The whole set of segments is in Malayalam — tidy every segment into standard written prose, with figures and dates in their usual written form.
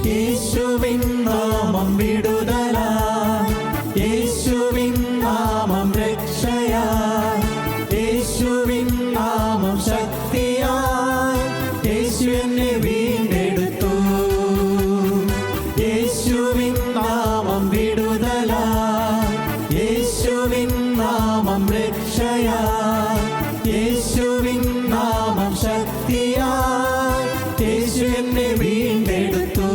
യേശുവിൻ നാമം വിടുതലായി, യേശുവിൻ നാമം രക്ഷയായി, യേശുവിൻ നാമം ശക്തിയായി, യേശു എന്നെ വീണ്ടെടുത്തു. യേശുവിൻ നാമം വിടുതലായി, യേശുവിൻ നാമം രക്ഷയായി, യേശുവിൻ നാമം ശക്തിയായി, യേശു എന്നെ വീണ്ടെടുത്തു.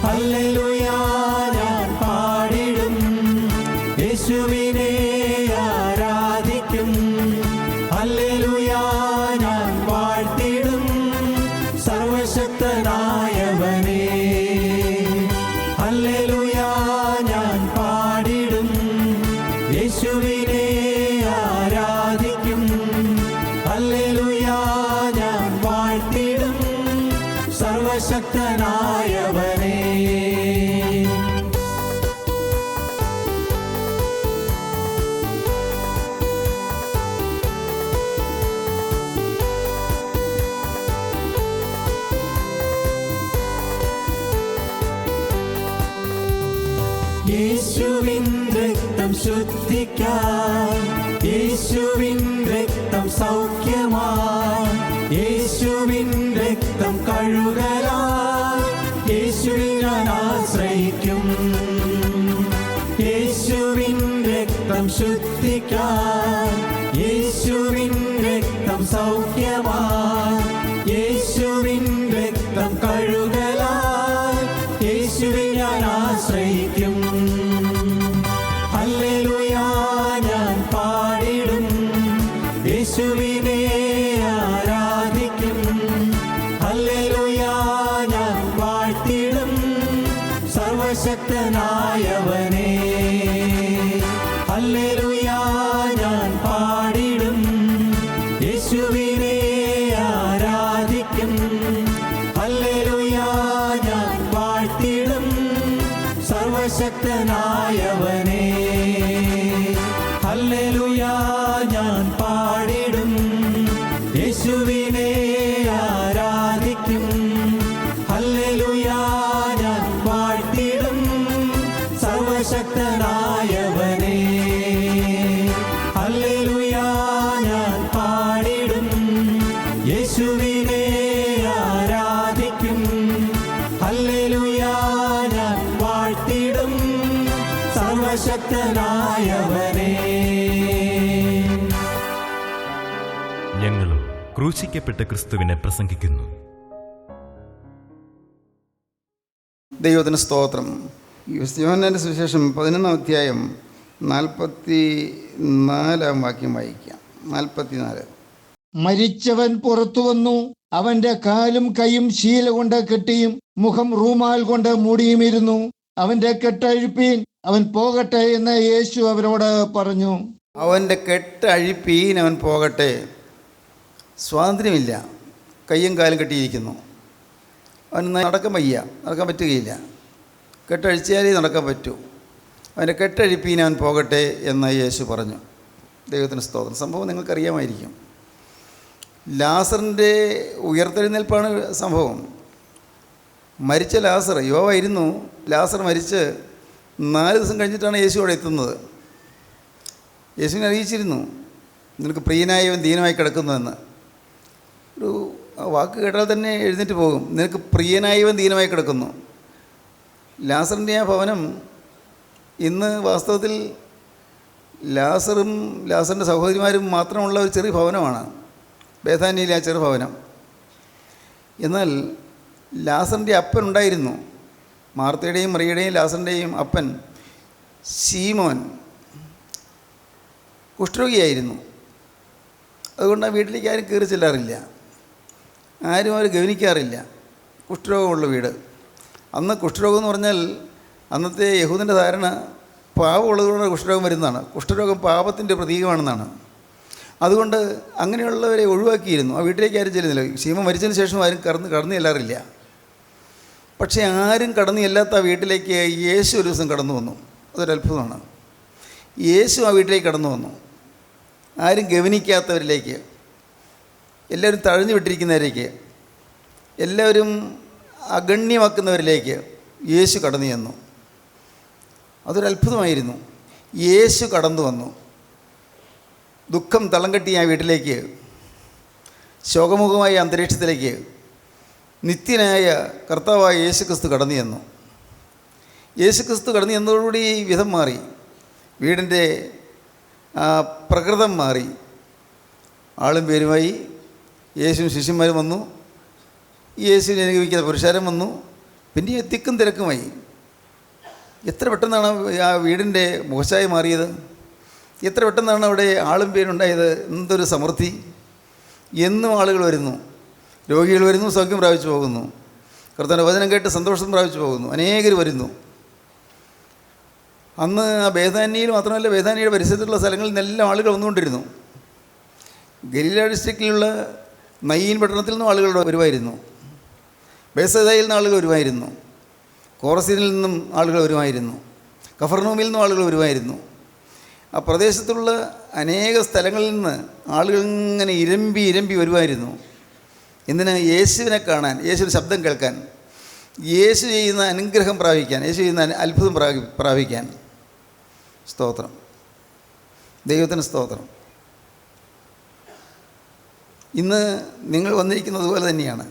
ഹല്ലേലൂയ ഞാൻ പാടിടും, യേശുവിനെ ആരാധിക്കും. ഹല്ലേലൂയ ഞാൻ വാഴ്ത്തിടും സർവശക്തനായവനെ. ഹല്ലേലൂയ ഞാൻ പാടിടും, യേശുവിനെ ആരാധിക്കും. ഹല്ലേലൂയ ഞാൻ വാഴ്ത്തിടും സർവശക്തനായവനെ. യേശുവിൻ രക്തം ശുദ്ധിക്കായി, യേശുവിൻ രക്തം സൗഖ്യമായി, യേശുവിൻ രക്തം കഴുകലായി, യേശുവിൽ ഞാൻ ആശ്രയിക്കും. യേശുവിൻ രക്തം ശുദ്ധിക്കായി, യേശുവിൻ രക്തം സൗഖ്യമായി, യേശുവിൻ രക്തം കഴുകലായി, യേശുവിൽ ഞാൻ ആശ്രയിക്കും. ഹല്ലേലൂയ ഞാൻ പാടിടും, യേശുവിനെ ആരാധിക്കും. ഹല്ലേലൂയ ഞാൻ വാഴ്ത്തിടും സർവശക്തനായവനെ. ഹല്ലേലൂയ ഞാൻ പാടിടും, യേശുവിനെ ആരാധിക്കും. ഹല്ലേലൂയ ഞാൻ വാഴ്ത്തിടും സർവശക്തനായവനെ. ഹല്ലേലൂയ ഞാൻ പാടിടും, യേശുവിനെ ആരാധിക്കും. ഹല്ലേലൂയ ഞാൻ വാഴ്ത്തിടും സർവശക്തനായവനെ. ഹല്ലേലൂയ ഞാൻ പാടിടും, യേശുവിനെ ആരാധിക്കും. ഹല്ലേലൂയ ഞാൻ വാഴ്ത്തിടും സർവശക്തനായവനെ. ഞങ്ങളും ക്രൂശിക്കപ്പെട്ട ക്രിസ്തുവിനെ പ്രസംഗിക്കുന്നു. ദൈവത്തിന് സ്തോത്രം. യോഹന്നാന്റെ സുവിശേഷം 11-ാം അധ്യായം 44-ാം വാക്യം വായിക്കാം. 44. മരിച്ചവൻ പുറത്തു വന്നു, അവന്റെ കാലും കൈയും ശീല കൊണ്ട് കെട്ടിയും മുഖം റൂമാൽ കൊണ്ട് മൂടിയുമിരുന്നു. അവന്റെ കെട്ടഴിപ്പീൻ, അവൻ പോകട്ടെ എന്ന് യേശു അവരോട് പറഞ്ഞു. അവൻ്റെ കെട്ട് അഴിപ്പീൻ, അവൻ പോകട്ടെ. സ്വാതന്ത്ര്യമില്ല, കയ്യും കാലും കെട്ടിയിരിക്കുന്നു. അവന് നടക്കാൻ വയ്യ, നടക്കാൻ പറ്റുകയില്ല. കെട്ടഴിച്ചാലേ നടക്കാൻ പറ്റൂ. അവൻ്റെ കെട്ടഴിപ്പീൻ, അവൻ പോകട്ടെ എന്ന് യേശു പറഞ്ഞു. ദൈവത്തിന് സ്തോത്രം. സംഭവം നിങ്ങൾക്കറിയാമായിരിക്കും. ലാസറിൻ്റെ ഉയർത്തെഴുന്നേൽപ്പാണ് സംഭവം. മരിച്ച ലാസർ, യോവായിരുന്നു. ലാസർ മരിച്ച് 4 ദിവസം കഴിഞ്ഞിട്ടാണ് യേശു അവിടെ എത്തുന്നത്. യേശുവിനെ അറിയിച്ചിരുന്നു, നിനക്ക് പ്രിയനായവൻ ദീനമായി കിടക്കുന്നുവെന്ന്. ഒരു വാക്ക് കേട്ടാൽ തന്നെ എഴുന്നേറ്റ് പോകും. നിനക്ക് പ്രിയനായവൻ ദീനമായി കിടക്കുന്നു. ലാസറിൻ്റെ ആ ഭവനം ഇന്ന് വാസ്തവത്തിൽ ലാസറും ലാസറിൻ്റെ സഹോദരിമാരും മാത്രമുള്ള ഒരു ചെറിയ ഭവനമാണ്, ബേഥാനിയിലെ ആ ചെറു ഭവനം. എന്നാൽ ലാസറിൻ്റെ അപ്പൻ ഉണ്ടായിരുന്നു. മാർത്തയുടെയും മറിയയുടെയും ലാസറിൻ്റെയും അപ്പൻ ശീമോൻ കുഷ്ഠരോഗിയായിരുന്നു. അതുകൊണ്ട് ആ വീട്ടിലേക്ക് ആരും കയറി ചെല്ലാറില്ല, ആരും അവർ ഗവനിക്കാറില്ല. കുഷ്ഠരോഗമുള്ള വീട്. അന്ന് കുഷ്ഠരോഗം എന്ന് പറഞ്ഞാൽ അന്നത്തെ യഹൂദൻ്റെ ധാരണ പാപമുള്ളതുകൊണ്ട് കുഷ്ഠരോഗം വരുന്നതാണ്. കുഷ്ഠരോഗം പാപത്തിൻ്റെ പ്രതീകമാണെന്നാണ്. അതുകൊണ്ട് അങ്ങനെയുള്ളവരെ ഒഴിവാക്കിയിരുന്നു. ആ വീട്ടിലേക്ക് ആരും ചെല്ലുന്നില്ല. ശീമോൻ മരിച്ചതിന് ശേഷം ആരും കടന്നു ചെല്ലാറില്ല. പക്ഷേ ആരും കടന്നു ചെല്ലാത്ത ആ വീട്ടിലേക്ക് യേശു ഒരു ദിവസം കടന്നു വന്നു. അതൊരത്ഭുതമാണ്. യേശു ആ വീട്ടിലേക്ക് കടന്നു വന്നു. ആരും ഗവനിക്കാത്തവരിലേക്ക്, എല്ലാവരും തഴഞ്ഞു വിട്ടിരിക്കുന്നവരേക്ക്, എല്ലാവരും അഗണ്യമാക്കുന്നവരിലേക്ക് യേശു കടന്നു ചെന്നു. അതൊരു അത്ഭുതമായിരുന്നു. യേശു കടന്നു വന്നു. ദുഃഖം തളം കെട്ടിയ ആ വീട്ടിലേക്ക്, ശോകമുഖമായ അന്തരീക്ഷത്തിലേക്ക് നിത്യനായ കർത്താവായ യേശുക്രിസ്തു കടന്നു ചെന്നു. യേശുക്രിസ്തു കടന്നു ചെന്നതോടുകൂടി വിധം മാറി, വീടിൻ്റെ പ്രകൃതം മാറി. ആളും പേരുമായി യേശുവും ശിഷ്യന്മാരും വന്നു. യേശുവിനെ അനുഗമിക്കുന്ന പുരുഷാരം വന്നു. പിന്നെ തിക്കും തിരക്കുമായി. എത്ര പെട്ടെന്നാണ് ആ വീടിൻ്റെ മുഖച്ഛായ മാറിയത്! എത്ര പെട്ടെന്നാണ് അവിടെ ആളും പേരുണ്ടായത്! എന്തൊരു സമൃദ്ധി! എന്നും ആളുകൾ വരുന്നു, രോഗികൾ വരുന്നു, സൗഖ്യം പ്രാപിച്ചു പോകുന്നു, കർത്താവിൻ്റെ വചനം കേട്ട് സന്തോഷം പ്രാപിച്ചു പോകുന്നു. അനേകർ വരുന്നു. അന്ന് ആ ബേഥാനിയിൽ മാത്രമല്ല, ബേഥാനിയുടെ പരിസരത്തുള്ള സ്ഥലങ്ങളിൽ നിന്നെല്ലാം ആളുകൾ വന്നുകൊണ്ടിരുന്നു. ഗലീല ഡിസ്ട്രിക്റ്റിലുള്ള നയീൻ പട്ടണത്തിൽ നിന്നും ആളുകൾ വരുമായിരുന്നു. ബേസദയിൽ നിന്ന് ആളുകൾ വരുമായിരുന്നു. കോറസിനിൽ നിന്നും ആളുകൾ വരുമായിരുന്നു. കഫർനൂമിൽ നിന്നും ആളുകൾ വരുമായിരുന്നു. ആ പ്രദേശത്തുള്ള അനേക സ്ഥലങ്ങളിൽ നിന്ന് ആളുകൾ ഇങ്ങനെ ഇരമ്പി വരുമായിരുന്നു. എന്തിന്? യേശുവിനെ കാണാൻ, യേശുവിൻ്റെ ശബ്ദം കേൾക്കാൻ, യേശു ചെയ്യുന്ന അനുഗ്രഹം പ്രാപിക്കാൻ, യേശു ചെയ്യുന്ന അത്ഭുതം പ്രാപിക്കാൻ. സ്തോത്രം, ദൈവത്തിന് സ്തോത്രം. ഇന്ന് നിങ്ങൾ വന്നിരിക്കുന്നത് പോലെ തന്നെയാണ്.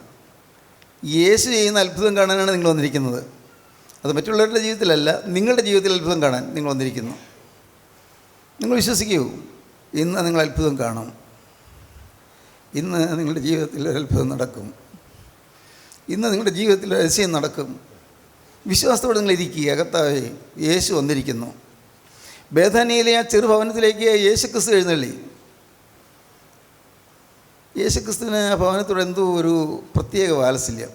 യേശു ചെയ്യുന്ന അത്ഭുതം കാണാനാണ് നിങ്ങൾ വന്നിരിക്കുന്നത്. അത് മറ്റുള്ളവരുടെ ജീവിതത്തിലല്ല, നിങ്ങളുടെ ജീവിതത്തിൽ അത്ഭുതം കാണാൻ നിങ്ങൾ വന്നിരിക്കുന്നു. നിങ്ങൾ വിശ്വസിക്കൂ, ഇന്ന് നിങ്ങൾ അത്ഭുതം കാണും. ഇന്ന് നിങ്ങളുടെ ജീവിതത്തിൽ ഒരു അത്ഭുതം നടക്കും. ഇന്ന് നിങ്ങളുടെ ജീവിതത്തിൽ ഒരു അതിശയം നടക്കും. വിശ്വാസത്തോടെ നിങ്ങൾ ഇരിക്കുക. കർത്താവേ, യേശു വന്നിരിക്കുന്നു. ബേഥാനിയിലെ ആ ചെറുഭവനത്തിലേക്ക് യേശുക്രിസ്തു എഴുന്നള്ളി. യേശുക്രിസ്തുവിന് ആ ഭവനത്തോട് എന്തോ ഒരു പ്രത്യേക വാത്സല്യം.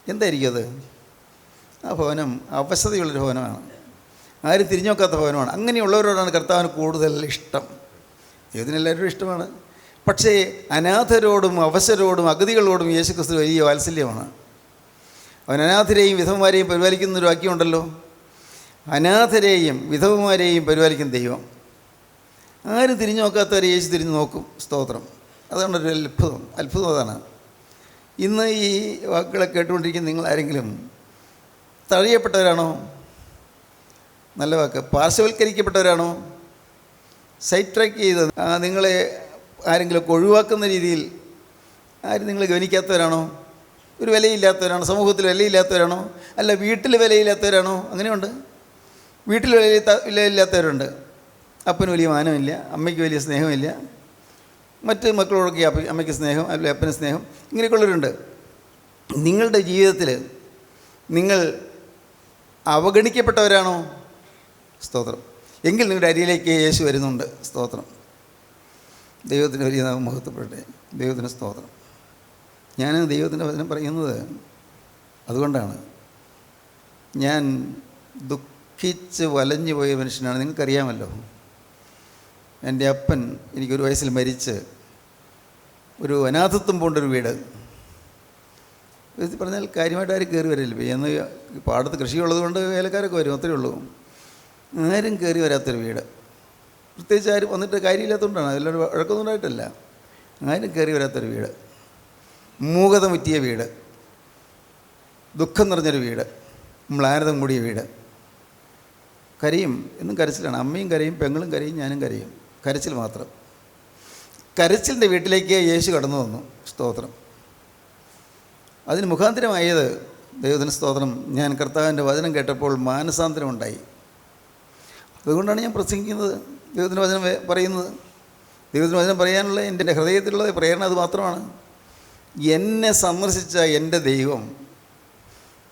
എന്തായിരിക്കും അത്? ആ ഭവനം അവശതയുള്ളൊരു ഭവനമാണ്. ആരും തിരിഞ്ഞു നോക്കാത്ത ഭവനമാണ്. അങ്ങനെയുള്ളവരോടാണ് കർത്താവിന് കൂടുതൽ ഇഷ്ടം. ദൈവത്തിനെല്ലാവരും ഇഷ്ടമാണ്. പക്ഷേ അനാഥരോടും അവശരോടും അഗതികളോടും യേശുക്രിസ്തു വലിയ വാത്സല്യമാണ്. അവൻ അനാഥരെയും വിധവമാരെയും പരിപാലിക്കുന്നൊരു വാക്യമുണ്ടല്ലോ. അനാഥരെയും വിധവമാരെയും പരിപാലിക്കുന്ന ദൈവം. ആരും തിരിഞ്ഞു നോക്കാത്തവരെ യേശു തിരിഞ്ഞു നോക്കും. സ്തോത്രം. അതാണ് ഒരു അത്ഭുതം അതാണ്. ഇന്ന് ഈ വാക്കുകളെ കേട്ടുകൊണ്ടിരിക്കുന്ന നിങ്ങൾ ആരെങ്കിലും തഴയപ്പെട്ടവരാണോ? നല്ല വാക്ക്. പാർശ്വവൽക്കരിക്കപ്പെട്ടവരാണോ? സൈഡ് ട്രാക്ക് ചെയ്ത് നിങ്ങളെ ആരെങ്കിലുമൊക്കെ ഒഴിവാക്കുന്ന രീതിയിൽ ആരും നിങ്ങളെ ഗവനിക്കാത്തവരാണോ? ഒരു വിലയില്ലാത്തവരാണോ? സമൂഹത്തിൽ വിലയില്ലാത്തവരാണോ? അല്ല, വീട്ടിൽ വിലയില്ലാത്തവരാണോ? അങ്ങനെയുണ്ട്. വീട്ടിൽ വിലയില്ലാത്തവരുണ്ട്. അപ്പന് വലിയ മാനമില്ല, അമ്മയ്ക്ക് വലിയ സ്നേഹമില്ല, മറ്റ് മക്കളോടൊക്കെ അമ്മയ്ക്ക് സ്നേഹം, അല്ലെ അപ്പന് സ്നേഹം, ഇങ്ങനെയൊക്കെയുള്ളവരുണ്ട്. നിങ്ങളുടെ ജീവിതത്തിൽ നിങ്ങൾ അവഗണിക്കപ്പെട്ടവരാണോ? സ്തോത്രം. എങ്കിൽ നിങ്ങളുടെ അരിയിലേക്ക് യേശു വരുന്നുണ്ട്. സ്തോത്രം. ദൈവത്തിന് വലിയ നാമം മഹത്വപ്പെടട്ടെ. ദൈവത്തിന് സ്തോത്രം. ഞാൻ ദൈവത്തിൻ്റെ വചനം പറയുന്നത് അതുകൊണ്ടാണ്. ഞാൻ ദുഃഖിച്ച് വലഞ്ഞു പോയ മനുഷ്യനാണ്. നിങ്ങൾക്കറിയാമല്ലോ, എൻ്റെ അപ്പൻ എനിക്കൊരു വയസ്സിൽ മരിച്ച് ഒരു അനാഥത്വം പോണ്ടൊരു വീട്. പറഞ്ഞാൽ കാര്യമായിട്ട് ആരും കയറി വരില്ല. എന്ന് പാടത്ത് കൃഷിയുള്ളത് കൊണ്ട് വേലക്കാരൊക്കെ വരും, അത്രയേ ഉള്ളൂ. ആരും കയറി വരാത്തൊരു വീട്. പ്രത്യേകിച്ച് ആരും വന്നിട്ട് കാര്യമില്ലാത്തതുകൊണ്ടാണ്, അതിലൊരു വഴക്കൊന്നും ഉണ്ടായിട്ടല്ല. ആരും കയറി വരാത്തൊരു വീട്, മൂകത മുറ്റിയ വീട്, ദുഃഖം നിറഞ്ഞൊരു വീട്, മ്ലാനതം കൂടിയ വീട്. കരയും, എന്നും കരച്ചിലാണ്. അമ്മയും കരയും, പെങ്ങളും കരയും, ഞാനും കരയും. കരച്ചിൽ മാത്രം. കരച്ചിലിൻ്റെ വീട്ടിലേക്ക് യേശു കടന്നു വന്നു. സ്തോത്രം. അതിന് മുഖാന്തരമായത്, ദൈവത്തിന് സ്തോത്രം, ഞാൻ കർത്താവിൻ്റെ വചനം കേട്ടപ്പോൾ മാനസാന്തരം ഉണ്ടായി. അതുകൊണ്ടാണ് ഞാൻ പ്രസംഗിക്കുന്നത്, ദൈവത്തിൻ്റെ വചനം പറയുന്നത്. ദൈവത്തിൻ്റെ വചനം പറയാനുള്ള എൻ്റെ ഹൃദയത്തിലുള്ള പ്രേരണ അത് മാത്രമാണ്. എന്നെ സന്ദർശിച്ച എൻ്റെ ദൈവം,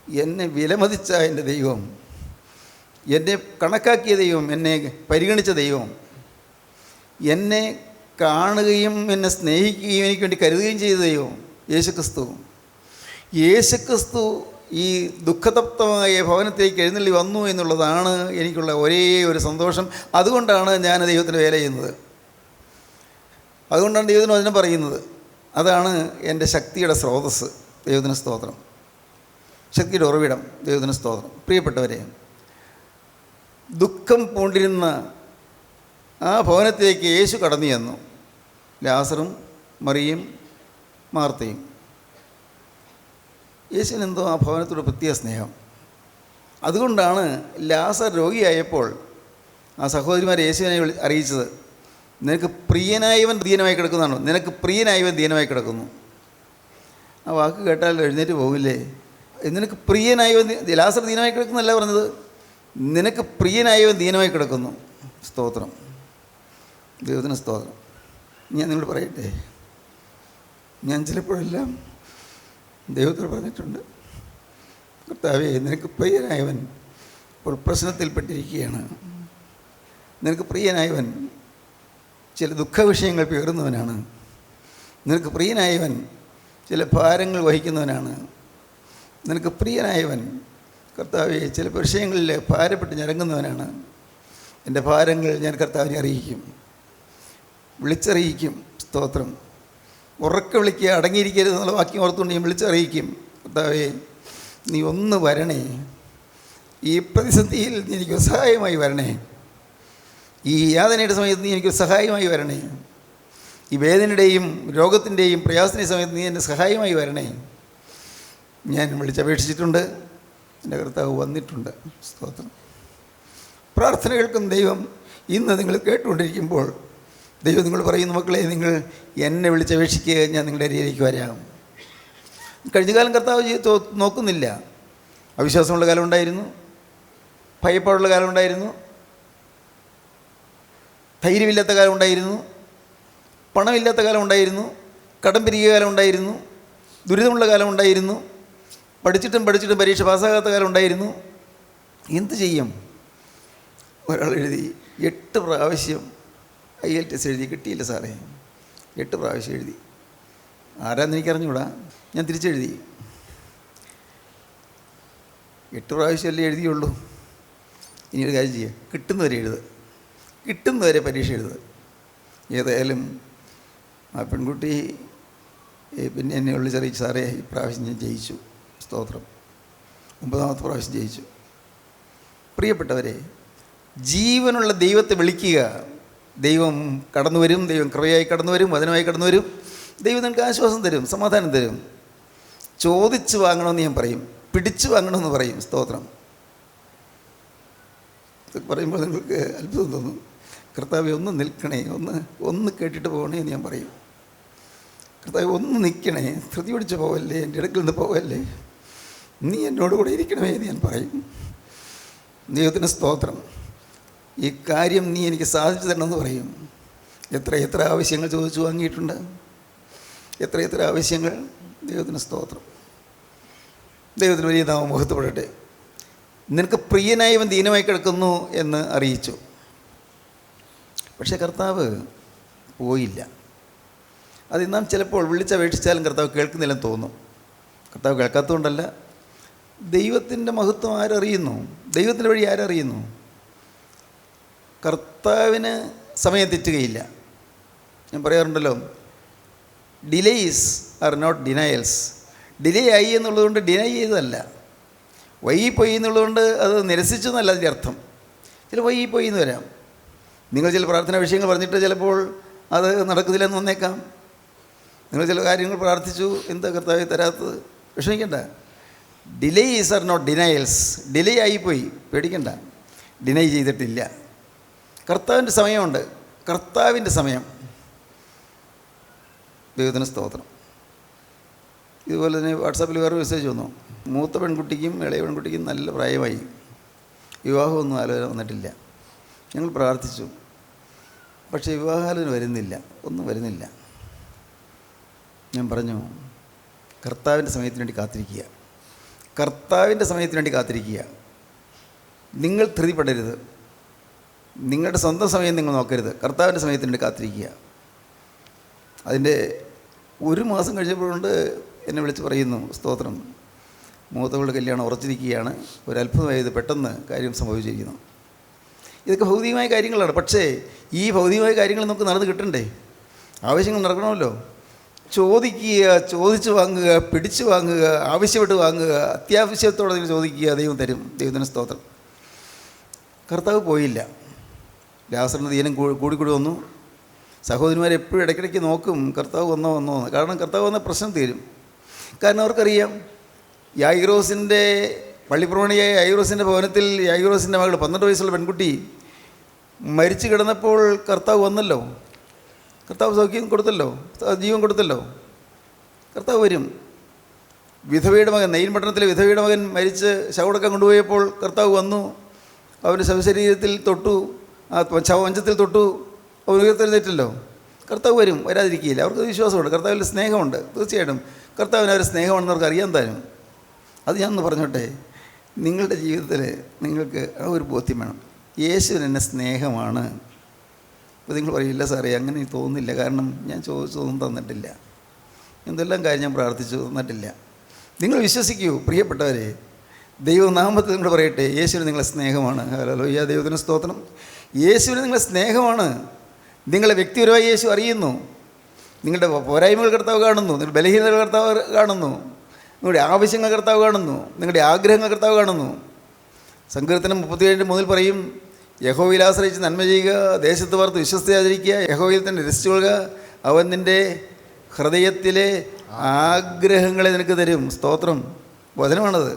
എന്നെ വിലമതിച്ച എൻ്റെ ദൈവം, എന്നെ കണക്കാക്കിയ ദൈവം, എന്നെ പരിഗണിച്ച ദൈവം, എന്നെ കാണുകയും എന്നെ സ്നേഹിക്കുകയും എനിക്ക് വേണ്ടി കരുതുകയും ചെയ്ത ദൈവം യേശുക്രിസ്തു. യേശുക്രിസ്തു ഈ ദുഃഖതപ്തമായ ഭവനത്തിലേക്ക് എഴുന്നള്ളി വന്നു എന്നുള്ളതാണ് എനിക്കുള്ള ഒരേ ഒരു സന്തോഷം. അതുകൊണ്ടാണ് ഞാൻ ദൈവത്തിന് വേല ചെയ്യുന്നത്. അതുകൊണ്ടാണ് ദൈവത്തിന് വചനം പറയുന്നത്. അതാണ് എൻ്റെ ശക്തിയുടെ സ്രോതസ്സ്. ദൈവത്തിന് സ്തോത്രം. ശക്തിയുടെ ഉറവിടം. ദൈവത്തിന് സ്തോത്രം. പ്രിയപ്പെട്ടവരെ, ദുഃഖം പൂണ്ടിരുന്ന ആ ഭവനത്തിലേക്ക് യേശു കടന്നു ചെന്നു. ലാസറും മറിയയും മാർത്തയും. യേശുവിനെന്തോ ആ ഭവനത്തോട് പ്രത്യേക സ്നേഹം. അതുകൊണ്ടാണ് ലാസർ രോഗിയായപ്പോൾ ആ സഹോദരിമാർ യേശുവിനെ അറിയിച്ചത്, നിനക്ക് പ്രിയനായവൻ ദീനമായി കിടക്കുന്നതാണോ, നിനക്ക് പ്രിയനായവൻ ദീനമായി കിടക്കുന്നു. ആ വാക്ക് കേട്ടാൽ എഴുന്നേറ്റ് പോകില്ലേ? നിനക്ക് പ്രിയനായവൻ, ലാസർ ദീനമായി കിടക്കുന്നല്ല പറഞ്ഞത്, നിനക്ക് പ്രിയനായവൻ ദീനമായി കിടക്കുന്നു. സ്തോത്രം, ദൈവത്തിന് സ്തോത്രം. ഞാൻ നിങ്ങളോട് പറയട്ടെ, ഞാൻ ചിലപ്പോഴെല്ലാം ദൈവത്തോട് പറഞ്ഞിട്ടുണ്ട്, കർത്താവേ, നിനക്ക് പ്രിയനായവൻ ഒരു പ്രശ്നത്തിൽപ്പെട്ടിരിക്കുകയാണ്, നിനക്ക് പ്രിയനായവൻ ചില ദുഃഖവിഷയങ്ങൾ പേറുന്നവനാണ്, നിനക്ക് പ്രിയനായവൻ ചില ഭാരങ്ങൾ വഹിക്കുന്നവനാണ്, നിനക്ക് പ്രിയനായവൻ കർത്താവെ ചില വിഷയങ്ങളിൽ ഭാരപ്പെട്ട് ഞരങ്ങുന്നവനാണ്. എൻ്റെ ഭാരങ്ങൾ ഞാൻ കർത്താവിനെ അറിയിക്കും, വിളിച്ചറിയിക്കും. സ്തോത്രം. ഉറക്കെ വിളിക്കുക, അടങ്ങിയിരിക്കരുത് എന്നുള്ള വാക്യം ഓർത്തുകൊണ്ട് ഞാൻ വിളിച്ചറിയിക്കും, കർത്താവേ നീ ഒന്ന് വരണേ, ഈ പ്രതിസന്ധിയിൽ നീ എനിക്ക് സഹായമായി വരണേ, ഈ യാതനയുടെ സമയത്ത് നീ എനിക്ക് സഹായമായി വരണേ, ഈ വേദനയുടെയും രോഗത്തിൻ്റെയും പ്രയാസത്തിൻ്റെ സമയത്ത് നീ എൻ്റെ സഹായമായി വരണേ. ഞാൻ വിളിച്ചപേക്ഷിച്ചിട്ടുണ്ട്, എൻ്റെ കർത്താവ് വന്നിട്ടുണ്ട്. സ്തോത്രം. പ്രാർത്ഥനകൾക്കും ദൈവം ഇന്ന് നിങ്ങൾ കേട്ടുകൊണ്ടിരിക്കുമ്പോൾ ദൈവം നിങ്ങൾ പറയുന്ന, മക്കളെ നിങ്ങൾ എന്നെ വിളിച്ചപേക്ഷിക്കുക, ഞാൻ നിങ്ങളുടെ അരികിലേക്ക് വരാം. കഴിഞ്ഞ കാലം കർത്താവ് നോക്കുന്നില്ല. അവിശ്വാസമുള്ള കാലം ഉണ്ടായിരുന്നു, ഭയപ്പാടുള്ള കാലം ഉണ്ടായിരുന്നു, ധൈര്യമില്ലാത്ത കാലം ഉണ്ടായിരുന്നു, പണമില്ലാത്ത കാലം ഉണ്ടായിരുന്നു, കടം പിരികിയ കാലം ഉണ്ടായിരുന്നു, ദുരിതമുള്ള കാലം ഉണ്ടായിരുന്നു, പഠിച്ചിട്ടും പരീക്ഷ പാസ്സാകാത്ത കാലം ഉണ്ടായിരുന്നു. എന്ത് ചെയ്യും? ഒരാൾ എഴുതി 8 പ്രാവശ്യം IELTS എഴുതി, കിട്ടിയില്ല സാറേ. 8 പ്രാവശ്യം എഴുതി. ആരാന്ന് എനിക്കറിഞ്ഞൂടാ, ഞാൻ തിരിച്ചെഴുതി. 8 പ്രാവശ്യമല്ലേ എഴുതിയുള്ളൂ. ഇനിയൊരു കാര്യം ചെയ്യുക, കിട്ടുന്നവരെ എഴുതുക, കിട്ടുന്നവരെ പരീക്ഷ എഴുതുക. ഏതായാലും ആ പെൺകുട്ടി പിന്നെ എന്നെ വിളിച്ചറിയിച്ചു, സാറേ ഈ പ്രാവശ്യം ഞാൻ ജയിച്ചു. സ്തോത്രം. 9ാമത്തെ പ്രാവശ്യം ജയിച്ചു. പ്രിയപ്പെട്ടവരെ, ജീവനുള്ള ദൈവത്തെ വിളിക്കുക. ദൈവം കടന്നു വരും, ദൈവം കൃപയായി കടന്നു വരും, വചനമായി കടന്നു വരും. ദൈവം നിങ്ങൾക്ക് ആശ്വാസം തരും, സമാധാനം തരും. ചോദിച്ച് വാങ്ങണമെന്ന് ഞാൻ പറയും, പിടിച്ചു വാങ്ങണമെന്ന് പറയും. സ്തോത്രം. പറയുമ്പോൾ നിങ്ങൾക്ക് അത്ഭുതം തോന്നും. കർത്താവെ ഒന്ന് നിൽക്കണേ, ഒന്ന് കേട്ടിട്ട് പോകണേ എന്ന് ഞാൻ പറയും. കർത്താവ് ഒന്ന് നിൽക്കണേ, ധൃതി പിടിച്ച് പോവല്ലേ, എൻ്റെ ഇടയ്ക്കിൽ നിന്ന് പോവല്ലേ, നീ എന്നോട് കൂടെ ഇരിക്കണമേ എന്ന് ഞാൻ പറയും. ദൈവത്തിന് സ്തോത്രം. ഈ കാര്യം നീ എനിക്ക് സാധിച്ചു തരണമെന്ന് പറയും. എത്ര ആവശ്യങ്ങൾ ചോദിച്ചു വാങ്ങിയിട്ടുണ്ട്, എത്ര ആവശ്യങ്ങൾ. ദൈവത്തിന് സ്തോത്രം. ദൈവത്തിന് വലിയ നാമം മഹത്വപ്പെടട്ടെ. നിനക്ക് പ്രിയനായവൻ ദീനമായി കിടക്കുന്നു എന്ന് അറിയിച്ചു. പക്ഷേ കർത്താവ് പോയില്ല. അത് നാം ചിലപ്പോൾ വിളിച്ചപേക്ഷിച്ചാലും കർത്താവ് കേൾക്കുന്നില്ലെന്ന് തോന്നും. കർത്താവ് കേൾക്കാത്തതുകൊണ്ടല്ല, ദൈവത്തിൻ്റെ മഹത്വം ആരറിയുന്നു? ദൈവത്തിൻ്റെ വഴി ആരറിയുന്നു? കർത്താവിന് സമയം തെറ്റുകയില്ല. ഞാൻ പറയാറുണ്ടല്ലോ, delays are not denials. Delay ആയി എന്നുള്ളതുകൊണ്ട് ഡിനൈ ചെയ്തതല്ല, വൈകിപ്പോയി എന്നുള്ളതുകൊണ്ട് അത് നിരസിച്ചു എന്നല്ല അതിൻ്റെ അർത്ഥം. ചില വൈകിപ്പോയി എന്ന് വരാം. നിങ്ങൾ ചില പ്രാർത്ഥനാ വിഷയങ്ങൾ പറഞ്ഞിട്ട് ചിലപ്പോൾ അത് നടക്കുന്നില്ലെന്ന് വന്നേക്കാം. നിങ്ങൾ ചില കാര്യങ്ങൾ പ്രാർത്ഥിച്ചു, എന്താ കർത്താവേ തരാത്തത്? വിഷമിക്കണ്ട. Delays are not denials. Delay ആയിപ്പോയി, പേടിക്കണ്ട. ഡിനൈ ചെയ്തിട്ടില്ല. കർത്താവിൻ്റെ സമയമുണ്ട്, കർത്താവിൻ്റെ സമയം. ദൈവത്തിന് സ്തോത്രം. ഇതുപോലെ തന്നെ വാട്സാപ്പിൽ വേറെ മെസ്സേജ് വന്നു. മൂത്ത പെൺകുട്ടിക്കും ഇളയ പെൺകുട്ടിക്കും നല്ല പ്രായമായി, വിവാഹമൊന്നും ആലോചന വന്നിട്ടില്ല. ഞങ്ങൾ പ്രാർത്ഥിച്ചു, പക്ഷേ വിവാഹാലോചന വരുന്നില്ല, ഒന്നും വരുന്നില്ല. ഞാൻ പറഞ്ഞു, കർത്താവിൻ്റെ സമയത്തിന് വേണ്ടി കാത്തിരിക്കുക, കർത്താവിൻ്റെ സമയത്തിന് വേണ്ടി കാത്തിരിക്കുക. നിങ്ങൾ ധൃതിപ്പെടരുത്, നിങ്ങളുടെ സ്വന്തം സമയം നിങ്ങൾ നോക്കരുത്, കർത്താവിൻ്റെ സമയത്തിന് വേണ്ടി കാത്തിരിക്കുക. അതിൻ്റെ 1 മാസം കഴിഞ്ഞപ്പോഴുണ്ട് എന്നെ വിളിച്ച് പറയുന്നു, സ്തോത്രം, മൂത്തവളുടെ കല്യാണം ഉറച്ചിരിക്കുകയാണ്, ഒരത്ഭുതമായത് പെട്ടെന്ന് കാര്യം സംഭവിച്ചിരിക്കുന്നു. ഇതൊക്കെ ഭൗതികമായ കാര്യങ്ങളാണ്. പക്ഷേ ഈ ഭൗതികമായ കാര്യങ്ങൾ നമുക്ക് നടന്ന് കിട്ടണ്ടേ? ആവശ്യങ്ങൾ നടക്കണമല്ലോ. ചോദിക്കുക, ചോദിച്ചു വാങ്ങുക, പിടിച്ചു വാങ്ങുക, ആവശ്യപ്പെട്ട് വാങ്ങുക, അത്യാവശ്യത്തോടെ ചോദിക്കുക, ദൈവം തരും. ദൈവത്തിന് സ്തോത്രം. കർത്താവ് പോയില്ല. ലാസറിന് ദീനം കൂടിക്കൂടി വന്നു. സഹോദരിമാർ എപ്പോഴും ഇടയ്ക്കിടയ്ക്ക് നോക്കും, കർത്താവ് വന്നോ. കാരണം കർത്താവ് വന്ന പ്രശ്നം തീരും. കാരണം അവർക്കറിയാം യായിറോസിൻ്റെ പള്ളിപ്രമാണിയായ യായിറോസിൻ്റെ ഭവനത്തിൽ യായിറോസിൻ്റെ മകൾ 12 വയസ്സുള്ള പെൺകുട്ടി മരിച്ചു കിടന്നപ്പോൾ കർത്താവ് വന്നല്ലോ. കർത്താവ് സൗഖ്യം കൊടുത്തല്ലോ, ജീവൻ കൊടുത്തല്ലോ. കർത്താവ് വരും. വിധവയുടെ മകൻ, നെയ്യൻ പട്ടണത്തിലെ വിധവയുടെ മകൻ മരിച്ച് ശവടക്കം കൊണ്ടുപോയപ്പോൾ കർത്താവ് വന്നു. അവൻ്റെ ശവശരീരത്തിൽ തൊട്ടു, ആ ശവമഞ്ചത്തിൽ തൊട്ടു. അവർ ഉയർത്തെഴുന്നേറ്റല്ലോ. കർത്താവ് വരും, വരാതിരിക്കുകയില്ല. അവർക്ക് വിശ്വാസമുണ്ട്, കർത്താവിൻ്റെ സ്നേഹമുണ്ട്. തീർച്ചയായിട്ടും കർത്താവിന് അവർ സ്നേഹമാണെന്ന് അവർക്ക് അറിയാൻ താനും. അത് ഞാനൊന്ന് പറഞ്ഞോട്ടെ, നിങ്ങളുടെ ജീവിതത്തിൽ നിങ്ങൾക്ക് ആ ഒരു ബോധ്യം വേണം, യേശുവിന് എന്നെ സ്നേഹമാണ്. അപ്പോൾ നിങ്ങൾ പറയില്ല സാറേ അങ്ങനെ തോന്നുന്നില്ല, കാരണം ഞാൻ ചോദിച്ചതൊന്നും തന്നിട്ടില്ല, എന്തെല്ലാം കാര്യം ഞാൻ പ്രാർത്ഥിച്ചു തന്നിട്ടില്ല. നിങ്ങൾ വിശ്വസിക്കൂ പ്രിയപ്പെട്ടവരെ, ദൈവനാമത്തിൽ നിങ്ങൾ പറയട്ടെ, യേശുവിന് നിങ്ങളെ സ്നേഹമാണ്. ഹല്ലേലൂയ, ദൈവത്തിന് സ്തോത്രം. യേശുവിന് നിങ്ങളെ സ്നേഹമാണ്. നിങ്ങളെ വ്യക്തിപരമായി യേശു അറിയുന്നു. നിങ്ങളുടെ പോരായ്മകൾ കർത്താവ് കാണുന്നു, നിങ്ങളുടെ ബലഹീനതകൾ കർത്താവ് കാണുന്നു, നിങ്ങളുടെ ആവശ്യങ്ങൾ കർത്താവ് കാണുന്നു, നിങ്ങളുടെ ആഗ്രഹങ്ങൾ കർത്താവ് കാണുന്നു. സങ്കീർത്തനം 37:3 പറയും, യഹോവയിൽ ആശ്രയിച്ച് നന്മ ചെയ്യുക, ദേശത്ത് പാർത്ത് വിശ്വസ്തയാചരിക്കുക, യഹോവയിൽ തന്നെ രസിച്ചുകൊള്ളുക, അവൻ നിൻ്റെ ഹൃദയത്തിലെ ആഗ്രഹങ്ങളെ നിനക്ക് തരും. സ്തോത്രം. വചനമാണത്.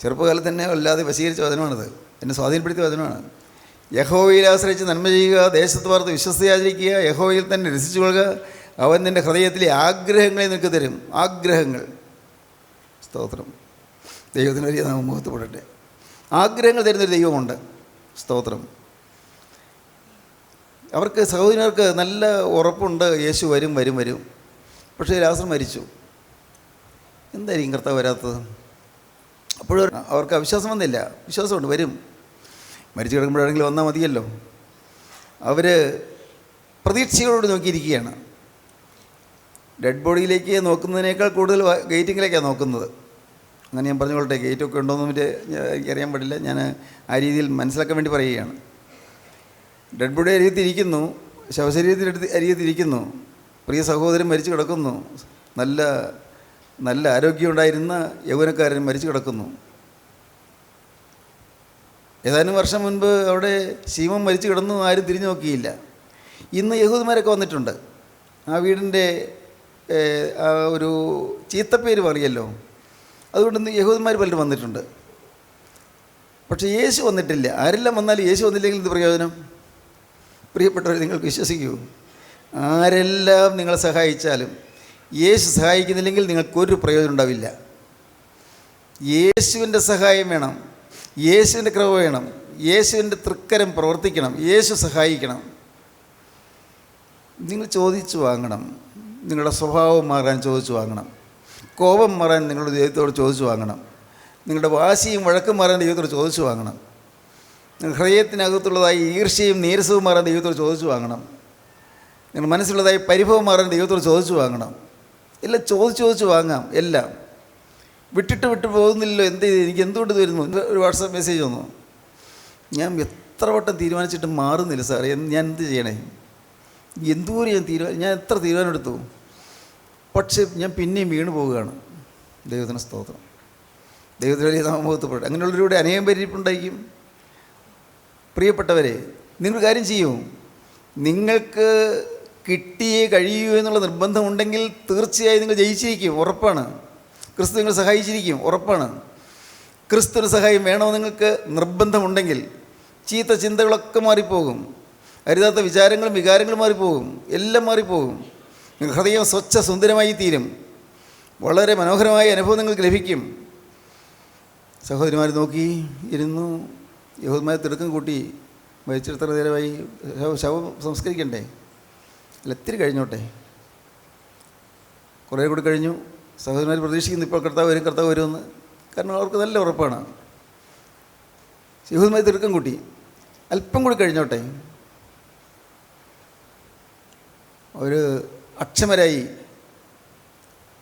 ചെറുപ്പകാലത്ത് തന്നെ വല്ലാതെ വശീകരിച്ച വചനമാണത്, എന്നെ സ്വാധീനപ്പെടുത്തിയ വചനമാണ്. യഹോവയിൽ ആശ്രയിച്ച് നന്മ ചെയ്യുക, ദേശത്ത് പാർത്ത് വിശ്വസ്തയാചരിക്കുക, യഹോവയിൽ തന്നെ രസിച്ചുകൊള്ളുക, അവൻ നിൻ്റെ ഹൃദയത്തിലെ ആഗ്രഹങ്ങളെ നിനക്ക് തരും. ആഗ്രഹങ്ങൾ. സ്തോത്രം. ദൈവത്തിന് വലിയ നാമം മുഖത്തുപെടട്ടെ. ആഗ്രഹങ്ങൾ തരുന്നൊരു ദൈവമുണ്ട്. സ്തോത്രം. അവർക്ക് സഹോദരർക്ക് നല്ല ഉറപ്പുണ്ട്, യേശു വരും വരും വരും. പക്ഷേ ലാസർ മരിച്ചു. എന്തായിരിക്കും കർത്താവ് വരാത്തത്? അപ്പോഴും അവർക്ക് അവിശ്വാസം വന്നില്ല. വിശ്വാസമുണ്ട്, വരും. മരിച്ചു കിടക്കുമ്പോഴാണെങ്കിലും വന്നാൽ മതിയല്ലോ. അവർ പ്രതീക്ഷയോട് നോക്കിയിരിക്കുകയാണ്. ഡെഡ് ബോഡിയിലേക്ക് നോക്കുന്നതിനേക്കാൾ കൂടുതൽ ഗേറ്റിങ്ങിലേക്കാണ് നോക്കുന്നത്. അങ്ങനെ ഞാൻ പറഞ്ഞുകൊള്ളട്ടെ, ഗേറ്റൊക്കെ ഉണ്ടോയെന്ന് എനിക്കറിയാൻ പാടില്ല, ഞാൻ ആ രീതിയിൽ മനസ്സിലാക്കാൻ വേണ്ടി പറയുകയാണ്. Dead body അരികത്തിരിക്കുന്നു, ശവശരീരത്തിൻ്റെ അരികത്തിരിക്കുന്നു. പ്രിയ സഹോദരൻ മരിച്ചു കിടക്കുന്നു. നല്ല ആരോഗ്യമുണ്ടായിരുന്ന യൗവനക്കാരൻ മരിച്ചു കിടക്കുന്നു. ഏതാനും വർഷം മുൻപ് അവിടെ ശീമോൻ മരിച്ചു കിടന്നു, ആരും തിരിഞ്ഞു നോക്കിയില്ല. ഇന്ന് യഹൂദന്മാരൊക്കെ വന്നിട്ടുണ്ട്. ആ വീടിൻ്റെ ആ ഒരു ചീത്തപ്പേര് പറയല്ലോ, അതുകൊണ്ട് ഇന്ന് യഹൂദന്മാർ പലരും വന്നിട്ടുണ്ട്. പക്ഷേ യേശു വന്നിട്ടില്ല. ആരെല്ലാം വന്നാലും യേശു വന്നില്ലെങ്കിൽ ഇത് പ്രയോജനം? പ്രിയപ്പെട്ടവർ, നിങ്ങൾക്ക് വിശ്വസിക്കൂ, ആരെല്ലാം നിങ്ങളെ സഹായിച്ചാലും യേശു സഹായിക്കുന്നില്ലെങ്കിൽ നിങ്ങൾക്കൊരു പ്രയോജനം ഉണ്ടാവില്ല. യേശുവിൻ്റെ സഹായം വേണം, യേശുവിൻ്റെ കൃപ വേണം, യേശുവിൻ്റെ തൃക്കരം പ്രവർത്തിക്കണം, യേശു സഹായിക്കണം. നിങ്ങൾ ചോദിച്ചു വാങ്ങണം. നിങ്ങളുടെ സ്വഭാവം മാറാൻ ചോദിച്ചു വാങ്ങണം. കോപം മാറാൻ നിങ്ങളുടെ ദൈവത്തോട് ചോദിച്ചു വാങ്ങണം. നിങ്ങളുടെ വാശിയും വഴക്കും മാറാൻ ദൈവത്തോട് ചോദിച്ചു വാങ്ങണം. നിങ്ങൾ ഹൃദയത്തിനകത്തുള്ളതായി ഈർഷ്യയും നീരസവും മാറാൻ ദൈവത്തോട് ചോദിച്ചു വാങ്ങണം. നിങ്ങൾ മനസ്സിലുള്ളതായി പരിഭവം മാറാൻ ദൈവത്തോട് ചോദിച്ചു വാങ്ങണം. എല്ലാം ചോദിച്ചു വാങ്ങാം. എല്ലാം വിട്ടു പോകുന്നില്ലല്ലോ, എനിക്ക് എന്തുകൊണ്ട് വരുന്നു? ഒരു വാട്സാപ്പ് മെസ്സേജ് വന്നു, ഞാൻ എത്ര വട്ടം തീരുമാനിച്ചിട്ട് മാറുന്നില്ല സാറേ, ഞാൻ എന്ത് ചെയ്യണേ? എന്തോരം ഞാൻ എത്ര തീരുമാനം എടുത്തു, പക്ഷേ ഞാൻ പിന്നെയും വീണു പോവുകയാണ്. ദൈവത്തിന് സ്തോത്രം. ദൈവത്തിന് വലിയ നാമമഹത്വപ്പെടട്ടെ. അങ്ങനെയുള്ളവരുടെ അനേകം പേരിപ്പുണ്ടായിരിക്കും. പ്രിയപ്പെട്ടവരെ, നിങ്ങൾ കാര്യം ചെയ്യൂ. നിങ്ങൾക്ക് കിട്ടിയേ കഴിയൂ എന്നുള്ള നിർബന്ധമുണ്ടെങ്കിൽ തീർച്ചയായും നിങ്ങൾ ജയിച്ചിരിക്കും, ഉറപ്പാണ്. ക്രിസ്തു നിങ്ങൾ സഹായിച്ചിരിക്കും, ഉറപ്പാണ്. ക്രിസ്തുവിന് സഹായം വേണമെന്ന് നിങ്ങൾക്ക് നിർബന്ധമുണ്ടെങ്കിൽ ചീത്ത ചിന്തകളൊക്കെ മാറിപ്പോകും, അരുതാത്ത വിചാരങ്ങളും വികാരങ്ങളും മാറിപ്പോകും, എല്ലാം മാറിപ്പോകും. നിങ്ങൾ ഹൃദയം സ്വച്ഛ സുന്ദരമായി തീരും. വളരെ മനോഹരമായ അനുഭവം നിങ്ങൾക്ക് ലഭിക്കും. സഹോദരിമാർ നോക്കി ഇരുന്നു. യഹൂദന്മാരെ തിടുക്കം കൂട്ടി. മരിച്ചെടുത്ത നേരമായി ശവം സംസ്കരിക്കണ്ടേ? അല്ല, ഇത്തിരി കഴിഞ്ഞോട്ടെ. കുറേ കൂടി കഴിഞ്ഞു. സഹോദരന്മാർ പ്രതീക്ഷിക്കുന്നു ഇപ്പോൾ കർത്താവ് വരുമെന്ന്. കാരണം അവർക്ക് നല്ല ഉറപ്പാണ്. യഹൂദന്മാരെ തിടുക്കം കൂട്ടി. അല്പം കൂടി കഴിഞ്ഞോട്ടെ. അവർ അക്ഷമരായി.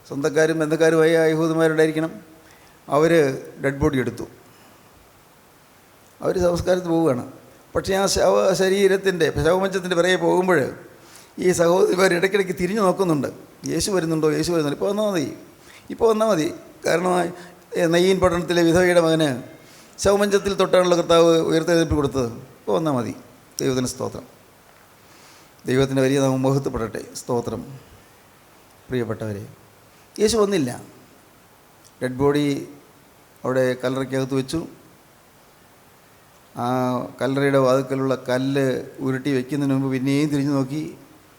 സ്വന്തക്കാരും ബന്ധക്കാരുമായ യഹൂദന്മാരുണ്ടായിരിക്കണം. അവർ ഡെഡ് ബോഡി എടുത്തു. അവർ സംസ്കാരത്തിൽ പോവുകയാണ്. പക്ഷേ ആ ശരീരത്തിൻ്റെ ശവമഞ്ചത്തിൻ്റെ പിറകെ പോകുമ്പോൾ ഈ സഹോദരിമാർ ഇടയ്ക്കിടയ്ക്ക് തിരിഞ്ഞു നോക്കുന്നുണ്ട്. യേശു വരുന്നുണ്ടോ? ഇപ്പോൾ വന്നാൽ മതി. കാരണം നെയ്യൻ പട്ടണത്തിലെ വിധവയുടെ മകന് ശവമഞ്ചത്തിൽ തൊട്ടാണല്ലോ കർത്താവ് ഉയർത്തെഴുന്നേൽപ്പ് കൊടുത്തത്. ഇപ്പോൾ വന്നാൽ മതി. ദൈവത്തിന് സ്തോത്രം. ദൈവത്തിൻ്റെ വലിയ നാമം മഹത്വപ്പെടട്ടെ. സ്തോത്രം. പ്രിയപ്പെട്ടവരെ, യേശു വന്നില്ല. ഡെഡ് ബോഡി അവിടെ കല്ലറയ്ക്കകത്ത് വെച്ചു. ആ കല്ലറയുടെ വാതിൽക്കലുള്ള കല്ല് ഉരുട്ടി വയ്ക്കുന്നതിന് മുമ്പ് പിന്നെയും തിരിഞ്ഞു നോക്കി,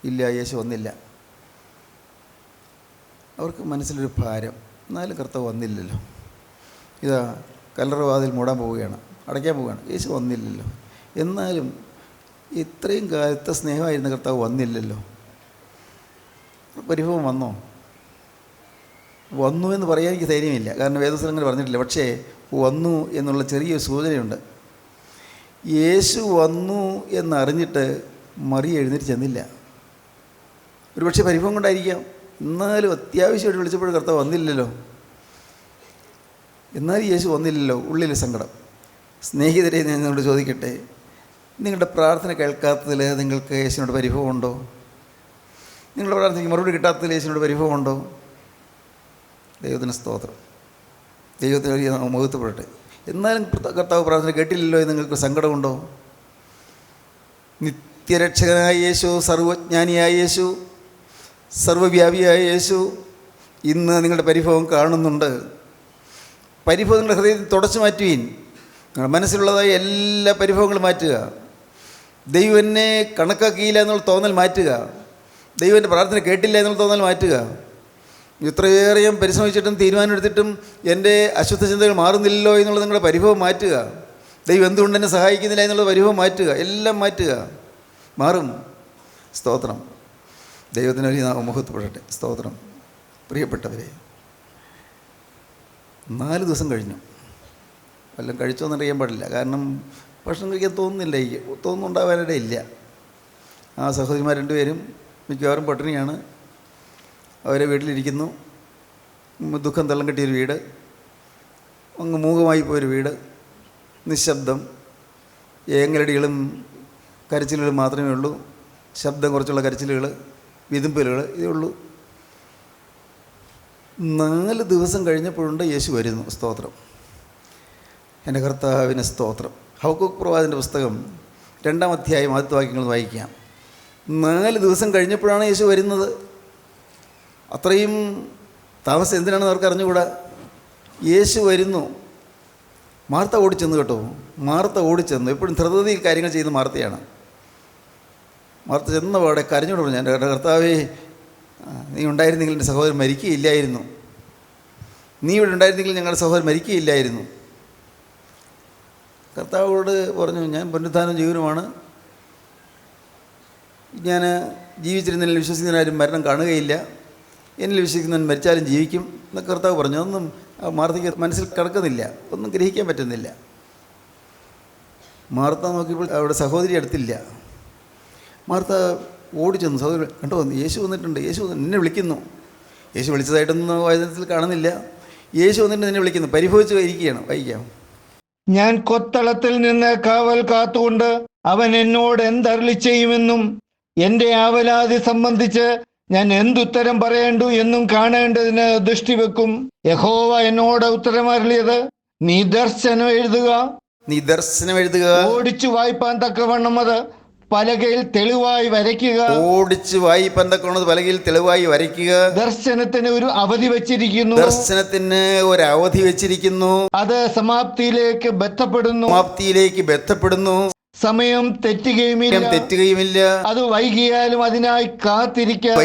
ഇല്ല, യേശു വന്നില്ല. അവർക്ക് മനസ്സിലൊരു ഭാരം, എന്നാലും കർത്താവ് വന്നില്ലല്ലോ. ഇതാ കല്ലറ വാതിൽ മൂടാൻ പോവുകയാണ്, അടയ്ക്കാൻ പോവുകയാണ്, യേശു വന്നില്ലല്ലോ. എന്നാലും ഇത്രയും കാലത്തെ സ്നേഹമായിരുന്ന കർത്താവ് വന്നില്ലല്ലോ. പരിഭവം വന്നു എന്ന് പറയാൻ എനിക്ക് ധൈര്യമില്ല, കാരണം വേദപുസ്തകം അങ്ങനെ പറഞ്ഞിട്ടില്ല. പക്ഷേ വന്നു എന്നുള്ള ചെറിയൊരു സൂചനയുണ്ട്. യേശു വന്നു എന്നറിഞ്ഞിട്ട് മറിയ എഴുന്നേറ്റ് ചെന്നില്ല. ഒരു പക്ഷേ പരിഭവം കൊണ്ടായിരിക്കാം. എന്നാലും അത്യാവശ്യമായിട്ട് വിളിച്ചപ്പോഴും കർത്താവ് വന്നില്ലല്ലോ. എന്നാലും യേശു വന്നില്ലല്ലോ. ഉള്ളിലെ സങ്കടം. സ്നേഹിതരെ, ഞാൻ നിങ്ങളോട് ചോദിക്കട്ടെ, നിങ്ങളുടെ പ്രാർത്ഥന കേൾക്കാത്തതിൽ നിങ്ങൾക്ക് യേശുവിനോട് പരിഭവമുണ്ടോ? നിങ്ങളുടെ പ്രാർത്ഥനയ്ക്ക് മറുപടി കിട്ടാത്തതിൽ യേശുവിനോട് പരിഭവമുണ്ടോ? ദൈവത്തിന് സ്തോത്രം, ദൈവത്തിന് മഹത്വപ്പെടട്ടെ. എന്നാലും കർത്താവ് പ്രാർത്ഥന കേട്ടില്ലല്ലോ എന്ന് നിങ്ങൾക്ക് സങ്കടമുണ്ടോ? നിത്യരക്ഷകനായ യേശു, സർവജ്ഞാനിയായ യേശു, സർവവ്യാപിയായ യേശു ഇന്ന് നിങ്ങളുടെ പരിഭവം കാണുന്നുണ്ട്. പരിഭവം നിങ്ങളുടെ ഹൃദയത്തിൽ തുടച്ചു മാറ്റുവീൻ. നിങ്ങളുടെ മനസ്സിലുള്ളതായ എല്ലാ പരിഭവങ്ങളും മാറ്റുക. ദൈവം എന്നെ കണക്കാക്കിയില്ല എന്നുള്ള തോന്നൽ മാറ്റുക. ദൈവം എൻ്റെ പ്രാർത്ഥന കേട്ടില്ല എന്നുള്ള തോന്നൽ മാറ്റുക. ഇത്രയേറെ ഞാൻ പരിശ്രമിച്ചിട്ടും തീരുമാനമെടുത്തിട്ടും എൻ്റെ അശുദ്ധ ചിന്തകൾ മാറുന്നില്ലല്ലോ എന്നുള്ളത് നിങ്ങളുടെ പരിഭവം മാറ്റുക. ദൈവം എന്തുകൊണ്ട് എന്നെ സഹായിക്കുന്നില്ല എന്നുള്ള പരിഭവം മാറ്റുക. എല്ലാം മാറ്റുക, മാറും. സ്തോത്രം, ദൈവത്തിന് വലിയ മഹത്വപ്പെടട്ടെ. സ്തോത്രം. പ്രിയപ്പെട്ടവരെ, 4 ദിവസം കഴിഞ്ഞു. വല്ലതും കഴിച്ചോന്നറിയാൻ പാടില്ല, കാരണം ഭക്ഷണം കഴിക്കാൻ തോന്നുന്നുണ്ടാവാനിട ഇല്ല. ആ സഹോദരിമാർ 2 പേരും മിക്കവാറും പട്ടിണിയാണ്. അവരെ വീട്ടിലിരിക്കുന്നു. ദുഃഖം തള്ളം കെട്ടിയൊരു വീട്, അങ്ങ് മൂകമായി പോയൊരു വീട്, നിശബ്ദം, ഏങ്ങലടികളും കരച്ചിലുകളും മാത്രമേ ഉള്ളൂ. ശബ്ദം കുറച്ചുള്ള കരച്ചിലുകൾ, വിതുമ്പലുകൾ, ഇതേ ഉള്ളൂ. 4 ദിവസം കഴിഞ്ഞപ്പോഴുണ്ട് യേശു വരുന്നു. സ്തോത്രം, എൻ്റെ കർത്താവിന് സ്തോത്രം. ഹബക്കൂക്ക് പ്രവാചകൻ്റെ പുസ്തകം 2-ാം അധ്യായം ആദ്യത്തെ വാക്യങ്ങൾ വായിക്കാം. 4 ദിവസം കഴിഞ്ഞപ്പോഴാണ് യേശു വരുന്നത്. അത്രയും താമസം എന്തിനാണെന്ന് അവർക്ക് അറിഞ്ഞുകൂടാ. യേശു വരുന്നു. മാർത്ത ഓടിച്ചെന്ന് കേട്ടോ, മാർത്ത ഓടിച്ചെന്നു. എപ്പോഴും ധൃതയിൽ കാര്യങ്ങൾ ചെയ്യുന്ന മാർത്തയാണ്. മാർത്ത ചെന്ന പാടെ കരഞ്ഞോട് പറഞ്ഞു, എൻ്റെ കർത്താവേ, നീ ഉണ്ടായിരുന്നെങ്കിൽ എൻ്റെ സഹോദരൻ മരിക്കുകയില്ലായിരുന്നു. നീ ഇവിടെ ഉണ്ടായിരുന്നെങ്കിൽ ഞങ്ങളുടെ സഹോദരൻ മരിക്കുകയില്ലായിരുന്നു. കർത്താവോട് പറഞ്ഞു, ഞാൻ പുനരുത്ഥാനവും ജീവനുമാണ്. ഞാൻ ജീവിച്ചിരുന്നതിൽ വിശ്വസിക്കുന്നതിനാരും മരണം കാണുകയില്ല. എന്നിൽ വിശ്വസിക്കുന്നവൻ മരിച്ചാലും ജീവിക്കും എന്നൊക്കെ കർത്താവ് പറഞ്ഞു. അതൊന്നും മാർത്തയ്ക്ക് മനസ്സിൽ കിടക്കുന്നില്ല, ഒന്നും ഗ്രഹിക്കാൻ പറ്റുന്നില്ല. മാർത്ത നോക്കിയപ്പോൾ അവിടെ സഹോദരി അടുത്തില്ല. മാർത്ത ഓടിച്ചെന്നു. സഹോദരി കണ്ടോ, യേശു വന്നിട്ടുണ്ട്, യേശു നിന്നെ വിളിക്കുന്നു. യേശു വിളിച്ചതായിട്ടൊന്നും വചനത്തിൽ കാണുന്നില്ല. യേശു വന്നിട്ട് നിന്നെ വിളിക്കുന്നു. പരിഭവിച്ച് ഇരിക്കുകയാണ്. വായിക്കാം. ഞാൻ കൊത്തളത്തിൽ നിന്ന് കാവൽ കാത്തുകൊണ്ട് അവൻ എന്നോട് എന്തരുളി ചെയ്യുമെന്നും എൻ്റെ ആവലാതി സംബന്ധിച്ച് ഞാൻ എന്തുത്തരം പറയേണ്ടു എന്നും കാണേണ്ടതിന് ദൃഷ്ടി വെക്കും. യഹോവ എന്നോട് ഉത്തരം അരുളിയത്, നീ ദർശനം എഴുതുക, ഓടിച്ചു വായിപ്പാൻ തക്കവണ്ണം അത് പലകയിൽ തെളിവായി വരയ്ക്കുക. ഓടിച്ചു വായിപ്പാൻ തക്കവണ്ണം പലകയിൽ തെളിവായി വരയ്ക്കുക. ദർശനത്തിന് ഒരു അവധി വെച്ചിരിക്കുന്നു. ദർശനത്തിന് ഒരു അവധി വെച്ചിരിക്കുന്നു. അത് സമാപ്തിയിലേക്ക് ബന്ധപ്പെടുന്നു. സമയം തെറ്റുകയുമില്ല. അത് വൈകിയാലും അതിനായി കാത്തിരിക്കുക.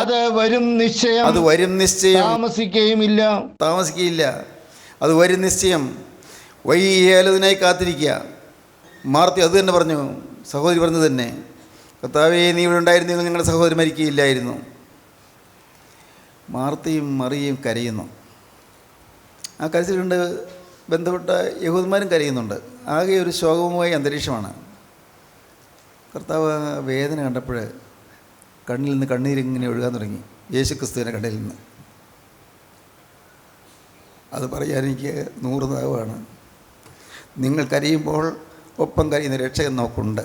അത് വരും നിശ്ചയം. താമസിക്കുകയില്ല. അത് വരും നിശ്ചയം. വൈകിയാലും അതിനായി കാത്തിരിക്കുക. മാർത്തി അത് തന്നെ പറഞ്ഞു. സഹോദരി പറഞ്ഞു തന്നെ, കർത്താവേ, നീ ഇവിടെ ഉണ്ടായിരുന്നെങ്കിൽ ഞങ്ങളുടെ സഹോദരി മരിക്കുകയില്ലായിരുന്നു. മാർത്തയും മറിയയും കരയുന്നു. ആ കരച്ചിൽ കണ്ട് ബന്ധപ്പെട്ട യഹൂദന്മാരും കരയുന്നുണ്ട്. ആകെ ഒരു ശോകവുമായ അന്തരീക്ഷമാണ്. കർത്താവ് വേദന കണ്ടപ്പോൾ കണ്ണിൽ നിന്ന് കണ്ണീരിങ്ങനെ ഒഴുകാൻ തുടങ്ങി. യേശുക്രിസ്തുവിൻ്റെ കണ്ണിൽ നിന്ന്. അത് പറയാൻ എനിക്ക് 100 നാവാണ്. നിങ്ങൾ കരയുമ്പോൾ ഒപ്പം കരയുന്ന രക്ഷകൻ നമുക്കുണ്ട്.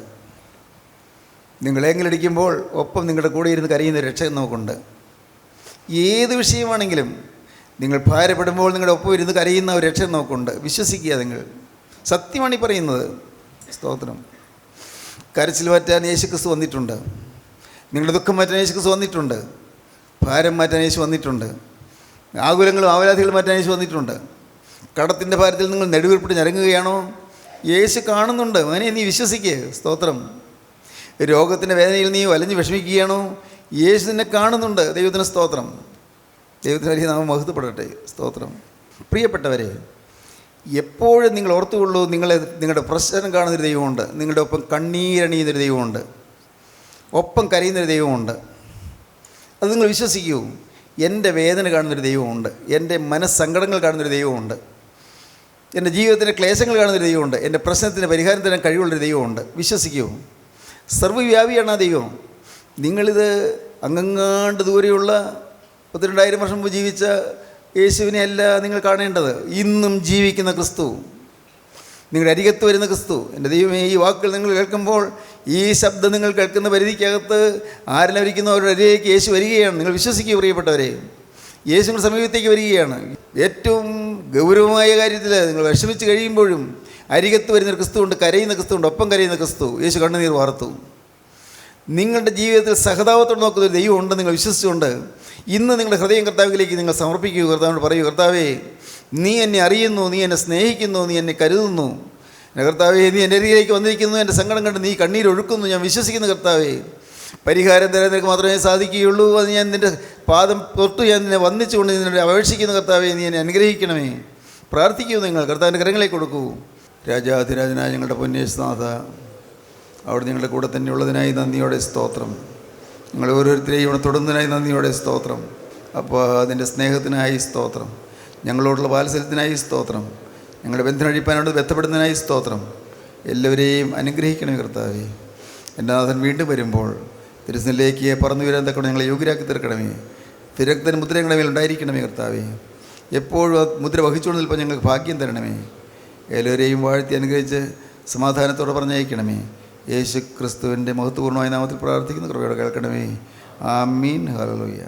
നിങ്ങൾ ഏങ്ങലടിക്കുമ്പോൾ ഒപ്പം നിങ്ങളുടെ കൂടെ ഇരുന്ന് കരയുന്ന രക്ഷകൻ നമുക്കുണ്ട്. ഏത് വിഷയമാണെങ്കിലും നിങ്ങൾ ഭാരപ്പെടുമ്പോൾ നിങ്ങളുടെ ഒപ്പം ഇരുന്ന് കരയുന്ന ഒരു രക്ഷകൻ നമുക്കുണ്ട്. വിശ്വസിക്കുക. നിങ്ങൾ സത്യമാണ് ഈ പറയുന്നത്. സ്തോത്രം. കരച്ചിൽ മാറ്റാൻ യേശുക്രിസ്തു വന്നിട്ടുണ്ട്. നിങ്ങളുടെ ദുഃഖം മാറ്റാൻ യേശുക്രിസ്തു വന്നിട്ടുണ്ട്. ഭാരം മാറ്റാൻ യേശു വന്നിട്ടുണ്ട്. ആകുലങ്ങളും ആവലാതികളും മാറ്റാൻ യേശു വന്നിട്ടുണ്ട്. കടത്തിൻ്റെ ഭാരത്തിൽ നിങ്ങൾ നെടുവീർപ്പിട്ട് ഞരങ്ങുകയാണോ? യേശു കാണുന്നുണ്ട്. അങ്ങനെ നീ വിശ്വസിക്കുക. സ്തോത്രം. രോഗത്തിൻ്റെ വേദനയിൽ നീ വലഞ്ഞ് വിഷമിക്കുകയാണോ? യേശു നിന്നെ കാണുന്നുണ്ട്. ദൈവത്തിന് സ്തോത്രം. ദൈവത്തിന് വലിയ നാമം മഹത്വപ്പെടട്ടെ. സ്തോത്രം. പ്രിയപ്പെട്ടവരെ, എപ്പോഴും നിങ്ങൾ ഓർത്തുകൊള്ളൂ, നിങ്ങളുടെ പ്രശ്നം കാണുന്നൊരു ദൈവമുണ്ട്. നിങ്ങളുടെ ഒപ്പം കണ്ണീരണിയുന്നൊരു ദൈവമുണ്ട്. ഒപ്പം കരയുന്നൊരു ദൈവമുണ്ട്. അത് നിങ്ങൾ വിശ്വസിക്കൂ. എൻ്റെ വേദന കാണുന്നൊരു ദൈവമുണ്ട്. എൻ്റെ മനസ്സങ്കടങ്ങൾ കാണുന്നൊരു ദൈവമുണ്ട്. എൻ്റെ ജീവിതത്തിൻ്റെ ക്ലേശങ്ങൾ കാണുന്നൊരു ദൈവമുണ്ട്. എൻ്റെ പ്രശ്നത്തിന് പരിഹാരം തരാൻ കഴിവുള്ളൊരു ദൈവമുണ്ട്. വിശ്വസിക്കൂ. സർവ്വവ്യാപിയാണ് ആ ദൈവം. നിങ്ങളിത് അങ്ങങ്ങാണ്ട് ദൂരെയുള്ള 12,000 വർഷം മുമ്പ് ജീവിച്ച യേശുവിനെ അല്ല നിങ്ങൾ കാണേണ്ടത്. ഇന്നും ജീവിക്കുന്ന ക്രിസ്തു, നിങ്ങളുടെ അരികത്ത് വരുന്ന ക്രിസ്തു. എൻ്റെ ദൈവമേ, ഈ വാക്കുകൾ നിങ്ങൾ കേൾക്കുമ്പോൾ, ഈ ശബ്ദം നിങ്ങൾ കേൾക്കുന്ന പരിധിക്കകത്ത് ആരെല്ലാം ഇരിക്കുന്നു അവരുടെ അരികിലേക്ക് യേശു വരികയാണ്. നിങ്ങൾ വിശ്വസിക്കുക പ്രിയപ്പെട്ടവരെ. യേശുവിൻ്റെ സമീപത്തേക്ക് വരികയാണ്. ഏറ്റവും ഗൗരവമായ കാര്യത്തിൽ നിങ്ങൾ വിഷമിച്ച് കഴിയുമ്പോഴും അരികത്ത് വരുന്നൊരു ക്രിസ്തുവുണ്ട്, കരയുന്ന ക്രിസ്തുവുണ്ട്, ഒപ്പം കരയുന്ന ക്രിസ്തു. യേശു കണ്ണുനീർ വാർത്തു. നിങ്ങളുടെ ജീവിതത്തിൽ സഹതാപത്തോടെ നോക്കുന്നൊരു ദൈവം ഉണ്ട്. നിങ്ങൾ വിശ്വസിച്ചുകൊണ്ട് ഇന്ന് നിങ്ങളുടെ ഹൃദയം കർത്താവിലേക്ക് നിങ്ങൾ സമർപ്പിക്കുക. കർത്താവിനോട് പറയൂ, കർത്താവേ, നീ എന്നെ അറിയുന്നു, നീ എന്നെ സ്നേഹിക്കുന്നു, നീ എന്നെ കരുതുന്നു. കർത്താവേ, നീ എൻ്റെ അരികിലേക്ക് വന്നിരിക്കുന്നു. എൻ്റെ സങ്കടം കണ്ട് നീ കണ്ണീരൊഴുക്കുന്നു. ഞാൻ വിശ്വസിക്കുന്നു കർത്താവേ. പരിഹാരം തരാൻ നിനക്ക് മാത്രമേ സാധിക്കുകയുള്ളൂ. അത് ഞാൻ നിൻ്റെ പാദം തൊട്ട് ഞാൻ നിന്നെ വന്നിച്ചുകൊണ്ട് നിന്നെ അപേക്ഷിക്കുന്ന കർത്താവേ, നീ എന്നെ അനുഗ്രഹിക്കണമേ. പ്രാർത്ഥിക്കൂ. നിങ്ങൾ കർത്താവിൻ്റെ കരങ്ങളിലേക്ക് കൊടുക്കൂ. രാജാധിരാജനായ ഞങ്ങളുടെ പൊന്നേശുനാഥ, അവിടെ നിങ്ങളുടെ കൂടെ തന്നെ ഉള്ളതിനായി നന്ദിയോടെ സ്തോത്രം. നിങ്ങൾ ഓരോരുത്തരെയും ഇവിടെ തൊടുന്നതിനായി നന്ദിയോടെ സ്തോത്രം. അപ്പോൾ അതിൻ്റെ സ്നേഹത്തിനായി സ്തോത്രം. ഞങ്ങളോടുള്ള വാത്സല്യത്തിനായി സ്തോത്രം. ഞങ്ങളുടെ ബന്ധനഴിപ്പാനോട് ബന്ധപ്പെടുന്നതിനായി സ്തോത്രം. എല്ലാവരെയും അനുഗ്രഹിക്കണമേ കർത്താവേ. എൻ്റെ നാഥൻ വീണ്ടും വരുമ്പോൾ തിരുസന്നിധിയിലേക്ക് പറന്നു വരാൻ തക്കൊണ്ട് ഞങ്ങളെ യോഗ്യരാക്കി തീർക്കണമേ. തിരക്തന് മുദ്ര ഞങ്ങളുടെ മേൽ ഉണ്ടായിരിക്കണമേ കർത്താവേ. എപ്പോഴും ആ മുദ്ര വഹിച്ചുകൊണ്ട് നിൽപ്പോൾ ഞങ്ങൾക്ക് ഭാഗ്യം തരണമേ. എല്ലാവരെയും വാഴ്ത്തി അനുഗ്രഹിച്ച് സമാധാനത്തോടെ പറഞ്ഞയക്കണമേ. യേശു ക്രിസ്തുവിൻ്റെ മഹത്വപൂർണ്ണമായ നാമത്തിൽ പ്രാർത്ഥിക്കുന്ന കൃപയോടെ കേൾക്കണമേ. ആമീൻ. ഹല്ലേലൂയ.